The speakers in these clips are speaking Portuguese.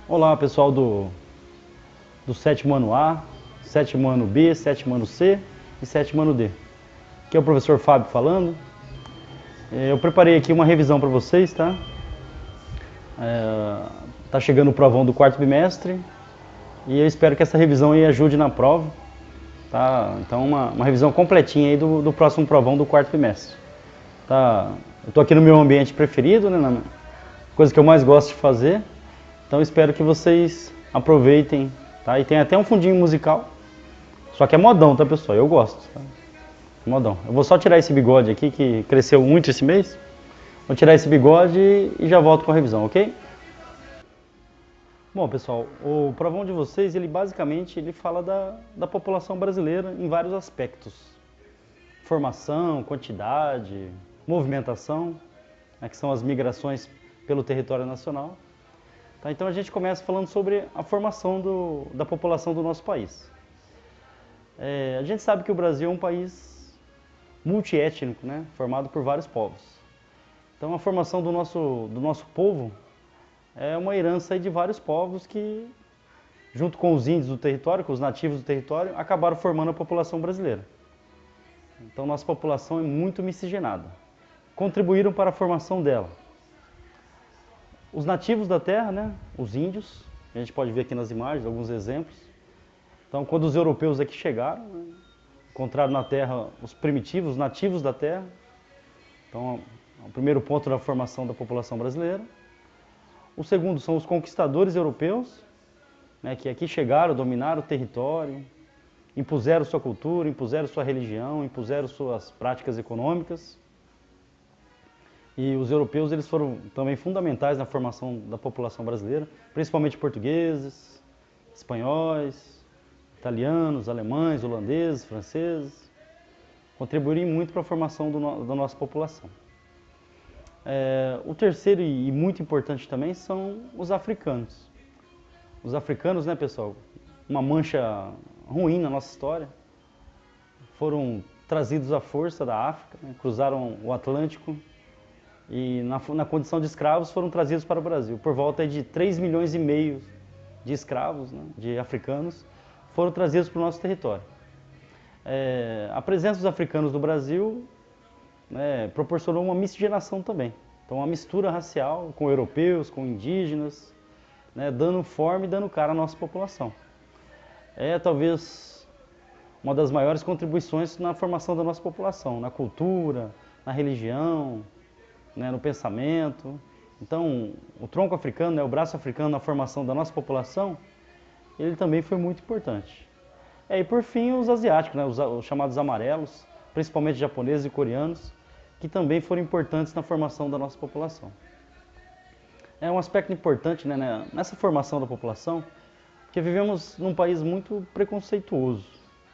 Olá pessoal do sétimo ano A, sétimo ano B, sétimo ano C e sétimo ano D. Aqui é o professor Fábio falando. Eu preparei aqui uma revisão para vocês, tá? Tá chegando o provão do quarto bimestre e eu espero que essa revisão aí ajude na prova, tá? Então uma revisão completinha aí do próximo provão do quarto bimestre. Tá? Eu tô aqui no meu ambiente preferido, né? Na coisa que eu mais gosto de fazer. Então espero que vocês aproveitem, tá? E tem até um fundinho musical, só que é modão, tá pessoal? Eu gosto, tá? Modão. Eu vou só tirar esse bigode aqui, que cresceu muito esse mês. Vou tirar esse bigode e já volto com a revisão, ok? Bom pessoal, o provão de vocês, ele basicamente fala da população brasileira em vários aspectos. Formação, quantidade, movimentação, né, que são as migrações pelo território nacional. Tá, então a gente começa falando sobre a formação da população do nosso país. A gente sabe que o Brasil é um país multiétnico, né, formado por vários povos. Então a formação do nosso povo é uma herança aí de vários povos que, junto com os índios do território, com os nativos do território, acabaram formando a população brasileira. Então nossa população é muito miscigenada. Contribuíram para a formação dela os nativos da terra, né? Os índios, a gente pode ver aqui nas imagens alguns exemplos. Então, quando os europeus aqui chegaram, né, encontraram na terra os primitivos, os nativos da terra. Então, é o primeiro ponto da formação da população brasileira. O segundo são os conquistadores europeus, né, que aqui chegaram, dominaram o território, impuseram sua cultura, impuseram sua religião, impuseram suas práticas econômicas. E os europeus eles foram também fundamentais na formação da população brasileira, principalmente portugueses, espanhóis, italianos, alemães, holandeses, franceses. Contribuíram muito para a formação da nossa população. O terceiro e muito importante também são os africanos. Os africanos, né pessoal, uma mancha ruim na nossa história, foram trazidos à força da África, né, cruzaram o Atlântico, e na condição de escravos foram trazidos para o Brasil. Por volta de 3,5 milhões de escravos, né, de africanos, foram trazidos para o nosso território. A presença dos africanos no Brasil, né, proporcionou uma miscigenação também. Então uma mistura racial com europeus, com indígenas, né, dando forma e dando cara à nossa população. Talvez uma das maiores contribuições na formação da nossa população, na cultura, na religião, né, no pensamento. Então, o tronco africano, né, o braço africano na formação da nossa população, ele também foi muito importante. E por fim, os asiáticos, né, os chamados amarelos, principalmente japoneses e coreanos, que também foram importantes na formação da nossa população. É um aspecto importante, né, nessa formação da população, porque vivemos num país muito preconceituoso,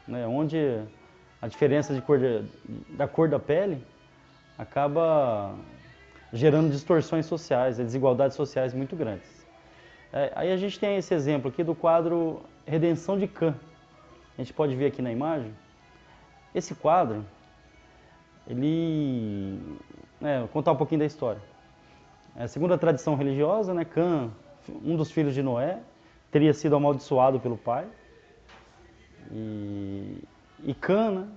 né, onde a diferença da cor da pele acaba gerando distorções sociais, desigualdades sociais muito grandes. Aí a gente tem esse exemplo aqui do quadro Redenção de Cã. A gente pode ver aqui na imagem. Esse quadro, vou contar um pouquinho da história. Segundo a tradição religiosa, né, Cã, um dos filhos de Noé, teria sido amaldiçoado pelo pai. E Cã, né,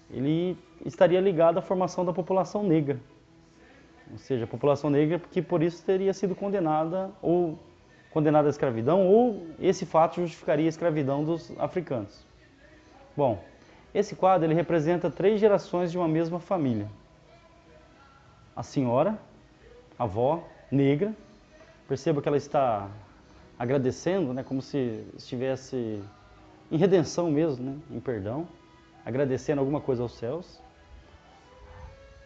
ele estaria ligado à formação da população negra. Ou seja, a população negra que por isso teria sido condenada à escravidão, ou esse fato justificaria a escravidão dos africanos. Bom, esse quadro ele representa 3 gerações de uma mesma família. A senhora, a avó, negra, perceba que ela está agradecendo, né, como se estivesse em redenção mesmo, né, em perdão, agradecendo alguma coisa aos céus.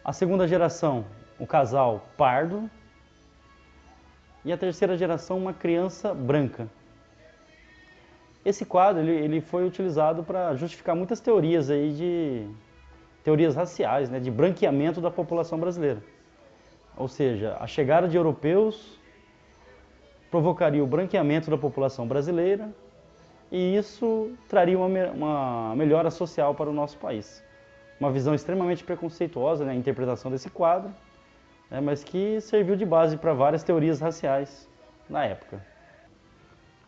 A segunda geração, o casal pardo, e a terceira geração, uma criança branca. Esse quadro ele foi utilizado para justificar muitas teorias teorias raciais, né, de branqueamento da população brasileira. Ou seja, a chegada de europeus provocaria o branqueamento da população brasileira e isso traria uma melhora social para o nosso país. Uma visão extremamente preconceituosa, né, a interpretação desse quadro, mas que serviu de base para várias teorias raciais na época.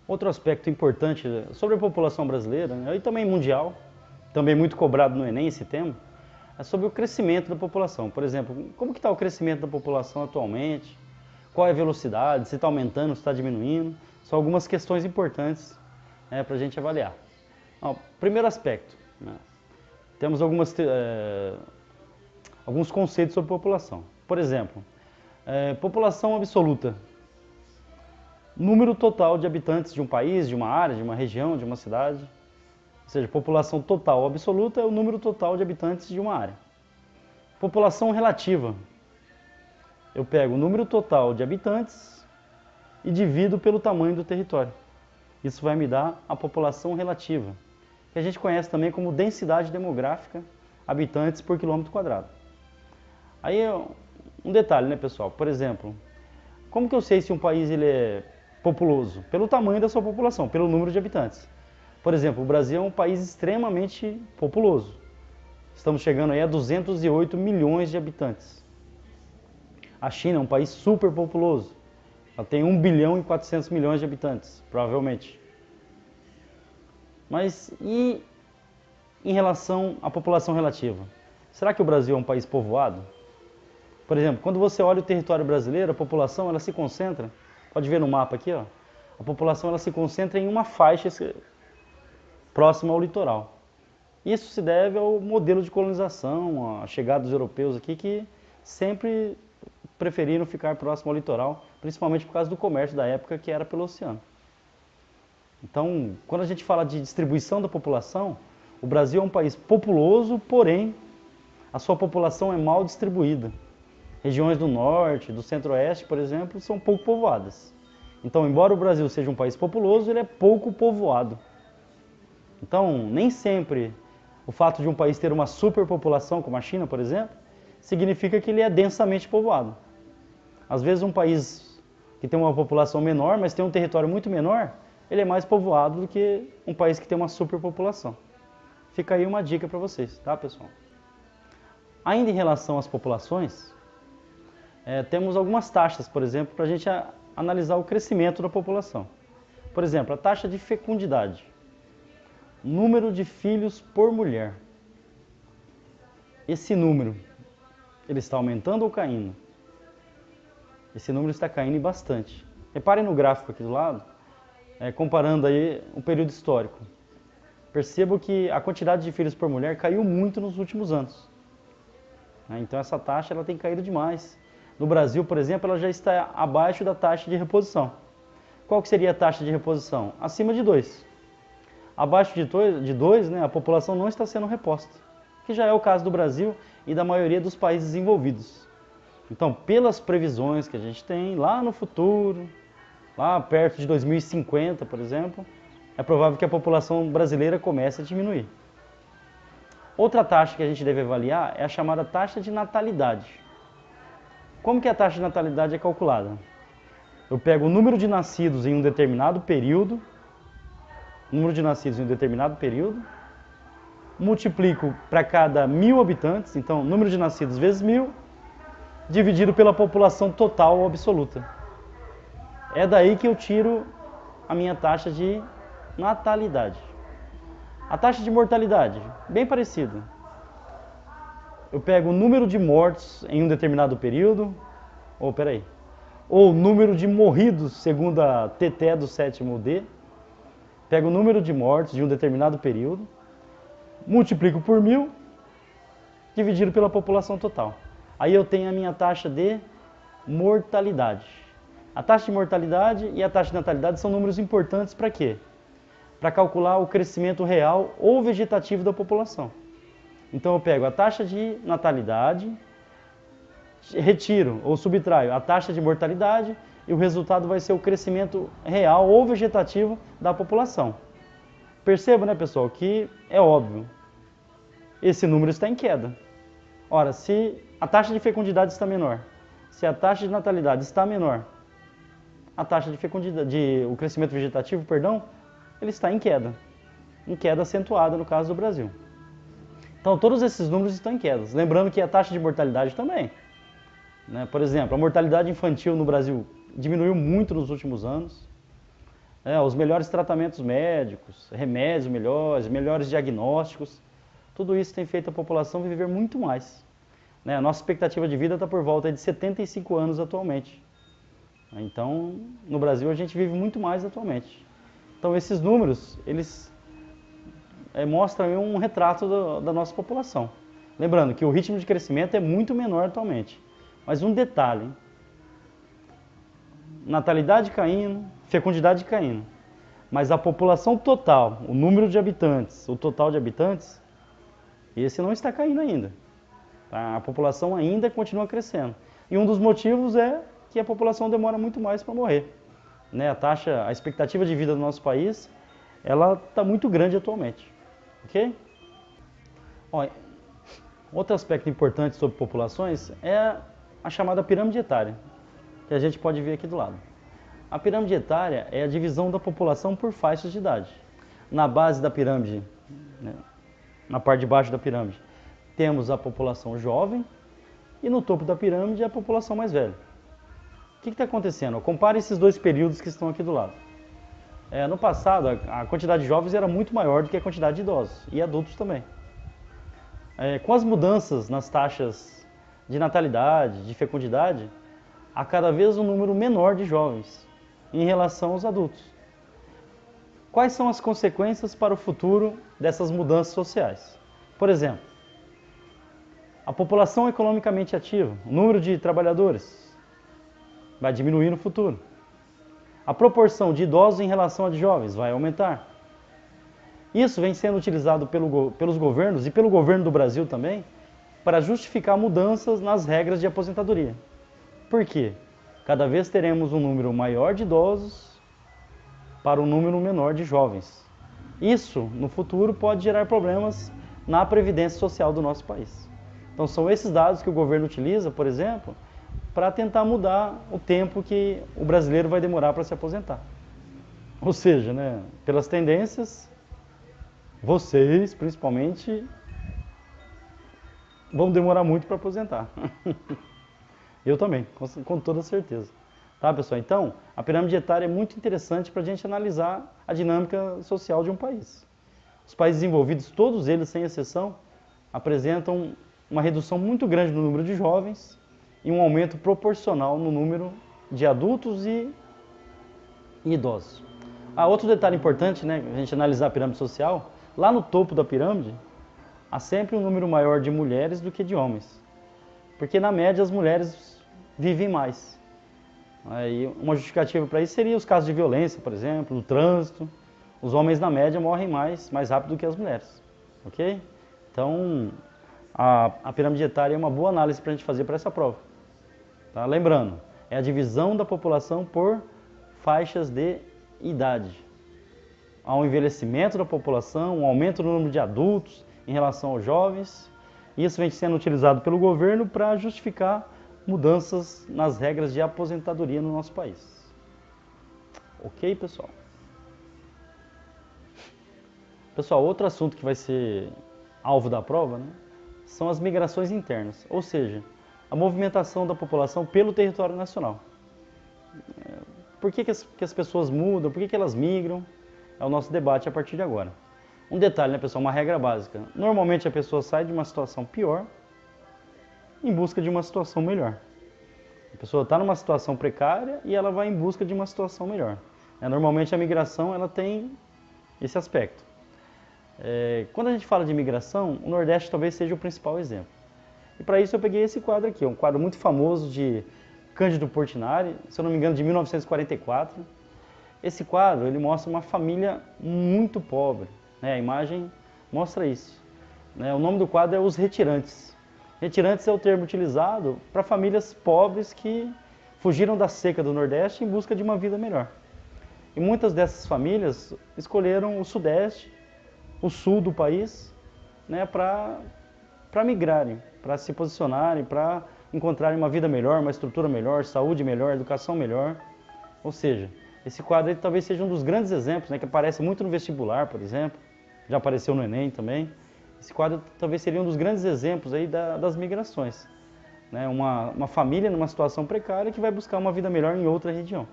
Outro aspecto importante sobre a população brasileira, né, e também mundial, também muito cobrado no Enem esse tema, é sobre o crescimento da população. Por exemplo, como que está o crescimento da população atualmente? Qual é a velocidade? Se está aumentando, se está diminuindo? São algumas questões importantes, né, para a gente avaliar. Ó, primeiro aspecto, né, temos alguns conceitos sobre população. Por exemplo, população absoluta. Número total de habitantes de um país, de uma área, de uma região, de uma cidade. Ou seja, população total absoluta é o número total de habitantes de uma área. População relativa. Eu pego o número total de habitantes e divido pelo tamanho do território. Isso vai me dar a população relativa, que a gente conhece também como densidade demográfica, habitantes por quilômetro quadrado. Aí, um detalhe, né, pessoal? Por exemplo, como que eu sei se um país ele é populoso? Pelo tamanho da sua população, pelo número de habitantes. Por exemplo, o Brasil é um país extremamente populoso. Estamos chegando aí a 208 milhões de habitantes. A China é um país super populoso. Ela tem 1 bilhão e 400 milhões de habitantes, provavelmente. Mas e em relação à população relativa? Será que o Brasil é um país povoado? Por exemplo, quando você olha o território brasileiro, a população ela se concentra, pode ver no mapa aqui, ó, a população ela se concentra em uma faixa próxima ao litoral. Isso se deve ao modelo de colonização, à chegada dos europeus aqui, que sempre preferiram ficar próximo ao litoral, principalmente por causa do comércio da época, que era pelo oceano. Então, quando a gente fala de distribuição da população, o Brasil é um país populoso, porém, a sua população é mal distribuída. Regiões do norte, do centro-oeste, por exemplo, são pouco povoadas. Então, embora o Brasil seja um país populoso, ele é pouco povoado. Então, nem sempre o fato de um país ter uma superpopulação, como a China, por exemplo, significa que ele é densamente povoado. Às vezes, um país que tem uma população menor, mas tem um território muito menor, ele é mais povoado do que um país que tem uma superpopulação. Fica aí uma dica para vocês, tá, pessoal? Ainda em relação às populações, temos algumas taxas, por exemplo, para a gente analisar o crescimento da população. Por exemplo, a taxa de fecundidade. Número de filhos por mulher. Esse número, ele está aumentando ou caindo? Esse número está caindo bastante. Reparem no gráfico aqui do lado, comparando aí um período histórico. Percebo que a quantidade de filhos por mulher caiu muito nos últimos anos. Então essa taxa ela tem caído demais. No Brasil, por exemplo, ela já está abaixo da taxa de reposição. Qual que seria a taxa de reposição? Acima de 2. Abaixo de 2, né, a população não está sendo reposta, que já é o caso do Brasil e da maioria dos países desenvolvidos. Então, pelas previsões que a gente tem, lá no futuro, lá perto de 2050, por exemplo, é provável que a população brasileira comece a diminuir. Outra taxa que a gente deve avaliar é a chamada taxa de natalidade. Como que a taxa de natalidade é calculada? Eu pego o número de nascidos em um determinado período, multiplico para cada 1.000 habitantes, então número de nascidos vezes 1.000, dividido pela população total ou absoluta. É daí que eu tiro a minha taxa de natalidade. A taxa de mortalidade, bem parecida. Eu pego o número de mortos em um determinado período, ou número de morridos, segundo a TTE do 7º D, pego o número de mortos de um determinado período, multiplico por 1.000, dividido pela população total. Aí eu tenho a minha taxa de mortalidade. A taxa de mortalidade e a taxa de natalidade são números importantes para quê? Para calcular o crescimento real ou vegetativo da população. Então eu pego a taxa de natalidade, retiro ou subtraio a taxa de mortalidade e o resultado vai ser o crescimento real ou vegetativo da população. Perceba, né, pessoal, que é óbvio, esse número está em queda. Ora, se a taxa de fecundidade está menor, se a taxa de natalidade está menor, a taxa de fecundidade, o crescimento vegetativo, ele está em queda acentuada no caso do Brasil. Então, todos esses números estão em queda. Lembrando que a taxa de mortalidade também. Por exemplo, a mortalidade infantil no Brasil diminuiu muito nos últimos anos. Os melhores tratamentos médicos, remédios melhores, melhores diagnósticos, tudo isso tem feito a população viver muito mais. A nossa expectativa de vida está por volta de 75 anos atualmente. Então, no Brasil a gente vive muito mais atualmente. Então, esses números, eles mostram um retrato da nossa população. Lembrando que o ritmo de crescimento é muito menor atualmente. Mas um detalhe, hein? Natalidade caindo, fecundidade caindo. Mas a população total, o número de habitantes, o total de habitantes, esse não está caindo ainda. Tá? A população ainda continua crescendo. E um dos motivos é que a população demora muito mais para morrer. A expectativa de vida do nosso país, ela está muito grande atualmente. Ok? Outro aspecto importante sobre populações é a chamada pirâmide etária, que a gente pode ver aqui do lado. A pirâmide etária é a divisão da população por faixas de idade. Na base da pirâmide, na parte de baixo da pirâmide, temos a população jovem e no topo da pirâmide a população mais velha. O que está acontecendo? Compare esses dois períodos que estão aqui do lado. No passado, a quantidade de jovens era muito maior do que a quantidade de idosos e adultos também. Com as mudanças nas taxas de natalidade, de fecundidade, há cada vez um número menor de jovens em relação aos adultos. Quais são as consequências para o futuro dessas mudanças sociais? Por exemplo, a população economicamente ativa, o número de trabalhadores, vai diminuir no futuro. A proporção de idosos em relação a de jovens vai aumentar. Isso vem sendo utilizado pelos governos e pelo governo do Brasil também para justificar mudanças nas regras de aposentadoria. Por quê? Cada vez teremos um número maior de idosos para um número menor de jovens. Isso, no futuro, pode gerar problemas na previdência social do nosso país. Então, são esses dados que o governo utiliza, por exemplo, para tentar mudar o tempo que o brasileiro vai demorar para se aposentar. Ou seja, pelas tendências, vocês, principalmente, vão demorar muito para aposentar. Eu também, com toda certeza. Tá, pessoal? Então, a pirâmide etária é muito interessante para a gente analisar a dinâmica social de um país. Os países desenvolvidos, todos eles, sem exceção, apresentam uma redução muito grande no número de jovens e um aumento proporcional no número de adultos e idosos. Outro detalhe importante, a gente analisar a pirâmide social, lá no topo da pirâmide, há sempre um número maior de mulheres do que de homens. Porque, na média, as mulheres vivem mais. Aí, uma justificativa para isso seria os casos de violência, por exemplo, no trânsito. Os homens, na média, morrem mais rápido do que as mulheres. Ok? Então, a pirâmide etária é uma boa análise para a gente fazer para essa prova. Tá? Lembrando, é a divisão da população por faixas de idade. Há um envelhecimento da população, um aumento no número de adultos em relação aos jovens. Isso vem sendo utilizado pelo governo para justificar mudanças nas regras de aposentadoria no nosso país. Ok, pessoal? Pessoal, outro assunto que vai ser alvo da prova, são as migrações internas, ou seja, a movimentação da população pelo território nacional. Por que as pessoas mudam? Por que elas migram? É o nosso debate a partir de agora. Um detalhe, pessoal, uma regra básica. Normalmente a pessoa sai de uma situação pior em busca de uma situação melhor. A pessoa está numa situação precária e ela vai em busca de uma situação melhor. Normalmente a migração ela tem esse aspecto. Quando a gente fala de migração, o Nordeste talvez seja o principal exemplo. E para isso eu peguei esse quadro aqui, um quadro muito famoso de Cândido Portinari, se eu não me engano de 1944. Esse quadro ele mostra uma família muito pobre. A imagem mostra isso. O nome do quadro é Os Retirantes. Retirantes é o termo utilizado para famílias pobres que fugiram da seca do Nordeste em busca de uma vida melhor. E muitas dessas famílias escolheram o Sudeste, o Sul do país, para migrarem, para se posicionarem, para encontrarem uma vida melhor, uma estrutura melhor, saúde melhor, educação melhor. Ou seja, esse quadro aí talvez seja um dos grandes exemplos, que aparece muito no vestibular, por exemplo. Já apareceu no Enem também. Esse quadro talvez seria um dos grandes exemplos aí das migrações. Uma família numa situação precária que vai buscar uma vida melhor em outra região.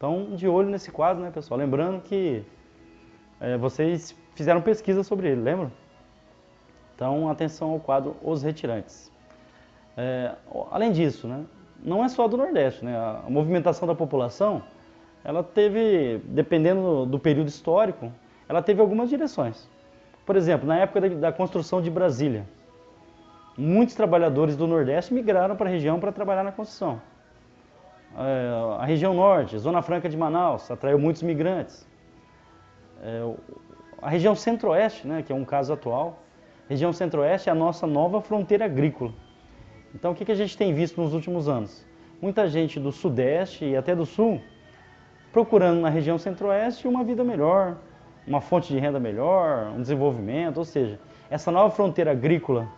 Então, de olho nesse quadro, né, pessoal? Lembrando que vocês fizeram pesquisa sobre ele, lembra? Então, atenção ao quadro Os Retirantes. Além disso, né, não é só do Nordeste, né? A movimentação da população, ela teve, dependendo do período histórico, ela teve algumas direções. Por exemplo, na época da construção de Brasília, muitos trabalhadores do Nordeste migraram para a região para trabalhar na construção. A região Norte, Zona Franca de Manaus, atraiu muitos migrantes. A região Centro-Oeste, né, que é um caso atual, a região Centro-Oeste é a nossa nova fronteira agrícola. Então, o que a gente tem visto nos últimos anos? Muita gente do Sudeste e até do Sul procurando na região Centro-Oeste uma vida melhor, uma fonte de renda melhor, um desenvolvimento, ou seja, essa nova fronteira agrícola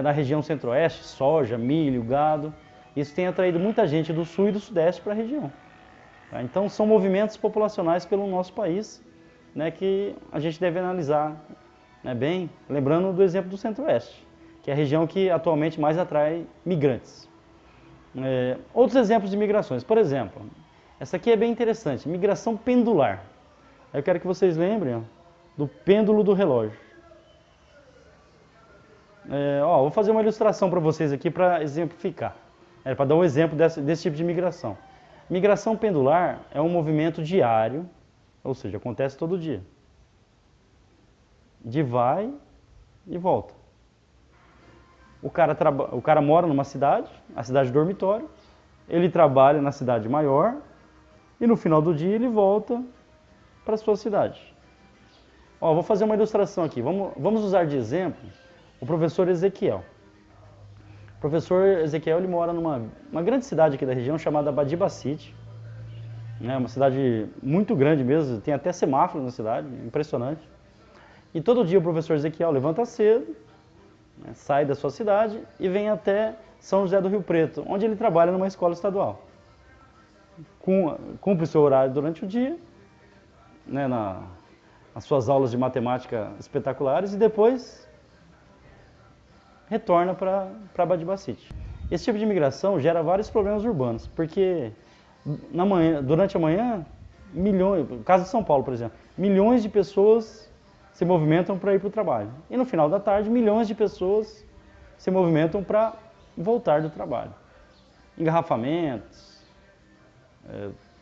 da região Centro-Oeste, soja, milho, gado, isso tem atraído muita gente do Sul e do Sudeste para a região. Tá? Então, são movimentos populacionais pelo nosso país, né, que a gente deve analisar, né, bem, lembrando do exemplo do Centro-Oeste, que é a região que atualmente mais atrai migrantes. Outros exemplos de migrações, por exemplo, essa aqui é bem interessante, migração pendular. Eu quero que vocês lembrem do pêndulo do relógio. Vou fazer uma ilustração para vocês aqui para exemplificar, para dar um exemplo desse tipo de migração. Migração pendular é um movimento diário, ou seja, acontece todo dia, de vai e volta. O cara mora numa cidade, a cidade dormitório, ele trabalha na cidade maior e no final do dia ele volta para a sua cidade. Vou fazer uma ilustração aqui, vamos usar de exemplo o professor Ezequiel. O professor Ezequiel ele mora numa grande cidade aqui da região chamada Badibacite, né, uma cidade muito grande mesmo, tem até semáforo na cidade, impressionante. E todo dia o professor Ezequiel levanta cedo, né, sai da sua cidade e vem até São José do Rio Preto, onde ele trabalha numa escola estadual. Cumpre o seu horário durante o dia, né, nas suas aulas de matemática espetaculares, e depois retorna para Badibacite. Esse tipo de imigração gera vários problemas urbanos, porque durante a manhã, no caso de São Paulo, por exemplo, milhões de pessoas se movimentam para ir para o trabalho. E no final da tarde, milhões de pessoas se movimentam para voltar do trabalho. Engarrafamentos,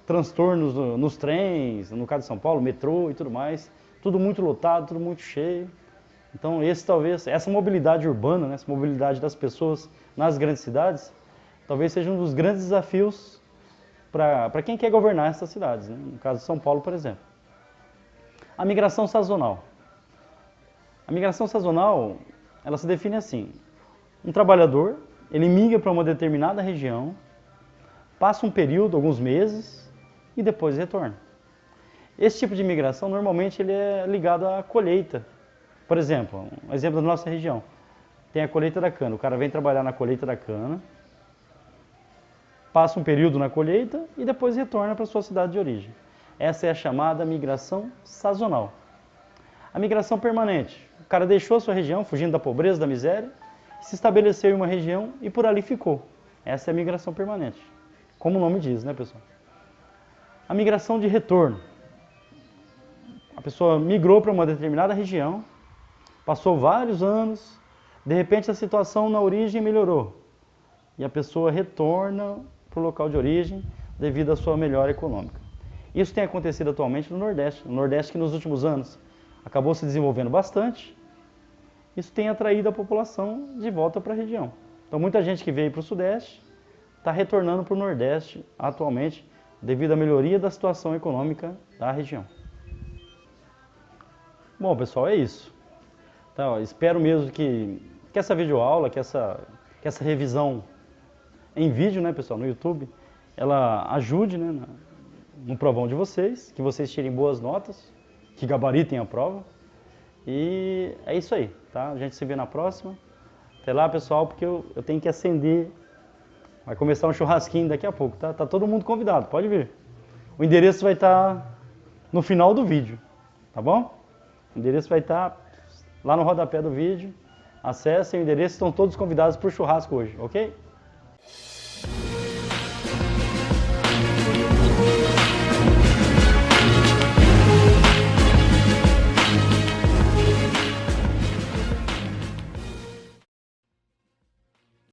transtornos nos trens, no caso de São Paulo, metrô e tudo mais, tudo muito lotado, tudo muito cheio. Então essa mobilidade urbana, né, essa mobilidade das pessoas nas grandes cidades, talvez seja um dos grandes desafios para quem quer governar essas cidades, né? No caso de São Paulo, por exemplo. A migração sazonal. A migração sazonal, ela se define assim: um trabalhador, ele migra para uma determinada região, passa um período, alguns meses, e depois retorna. Esse tipo de migração, normalmente, ele é ligado à colheita. Por exemplo, um exemplo da nossa região, tem a colheita da cana. O cara vem trabalhar na colheita da cana, passa um período na colheita e depois retorna para a sua cidade de origem. Essa é a chamada migração sazonal. A migração permanente. O cara deixou a sua região, fugindo da pobreza, da miséria, se estabeleceu em uma região e por ali ficou. Essa é a migração permanente. Como o nome diz, né, pessoal? A migração de retorno. A pessoa migrou para uma determinada região, passou vários anos, de repente a situação na origem melhorou. E a pessoa retorna para o local de origem devido à sua melhora econômica. Isso tem acontecido atualmente no Nordeste. No Nordeste que nos últimos anos acabou se desenvolvendo bastante. Isso tem atraído a população de volta para a região. Então muita gente que veio para o Sudeste está retornando para o Nordeste atualmente devido à melhoria da situação econômica da região. Bom, pessoal, é isso. Então, espero mesmo que essa videoaula, que essa revisão em vídeo, né, pessoal, no YouTube, ela ajude, né, no provão de vocês, que vocês tirem boas notas, que gabaritem a prova. E é isso aí, tá? A gente se vê na próxima. Até lá, pessoal, porque eu tenho que acender. Vai começar um churrasquinho daqui a pouco, tá? Tá todo mundo convidado, pode vir. O endereço vai estar no final do vídeo, tá bom? O endereço vai estar lá no rodapé do vídeo. Acessem o endereço, estão todos convidados para o churrasco hoje, ok?